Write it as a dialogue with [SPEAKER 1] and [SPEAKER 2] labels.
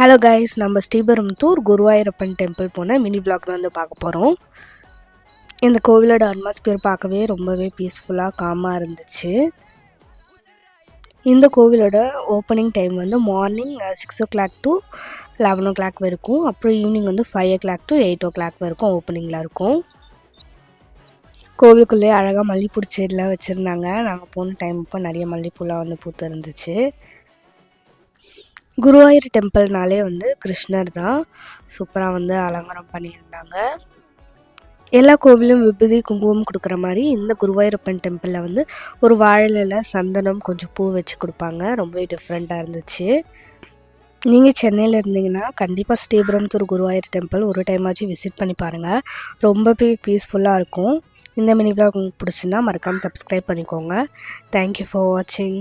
[SPEAKER 1] Hello guys, நம்ம Sriperumbudur Guruvayurappan temple போன mini vlog வந்து பார்க்க போகிறோம். இந்த கோவிலோட அட்மாஸ்பியர் பார்க்கவே ரொம்பவே பீஸ்ஃபுல்லாக காமாக இருந்துச்சு. இந்த கோவிலோட ஓப்பனிங் டைம் வந்து மார்னிங் 6 o'clock to 11 o'clock வரைக்கும், அப்புறம் ஈவினிங் வந்து 5 o'clock to 8 o'clock வரைக்கும் ஓப்பனிங்கில் இருக்கும். கோவிலுக்குள்ளேயே அழகாக மல்லிகைப்பூ செடிலாம் வச்சுருந்தாங்க. நாங்கள் போன டைம் இப்போ நிறைய மல்லிகைப்பூலாம் வந்து பூத்து இருந்துச்சு. குருவாயூர் டெம்பிள்னாலே வந்து கிருஷ்ணர் தான் சூப்பராக வந்து அலங்காரம் பண்ணியிருந்தாங்க. எல்லா கோவிலும் விபூதி குங்குமம் கொடுக்குற மாதிரி இந்த குருவாயூரப்பன் டெம்பிளில் வந்து ஒரு வாழையில சந்தனம் கொஞ்சம் பூ வச்சு கொடுப்பாங்க. ரொம்பவே டிஃப்ரெண்ட்டாக இருந்துச்சு. நீங்கள் சென்னையில் இருந்தீங்கன்னா கண்டிப்பாக ஸ்ரீபெரும்புதூர் குருவாயூர் டெம்பிள் ஒரு டைமாச்சும் விசிட் பண்ணி பாருங்கள். ரொம்பவே பீஸ்ஃபுல்லாக இருக்கும். இந்த மினி vlog உங்களுக்கு பிடிச்சுன்னா மறக்காமல் சப்ஸ்கிரைப் பண்ணிக்கோங்க. தேங்க்யூ ஃபார் வாட்சிங்.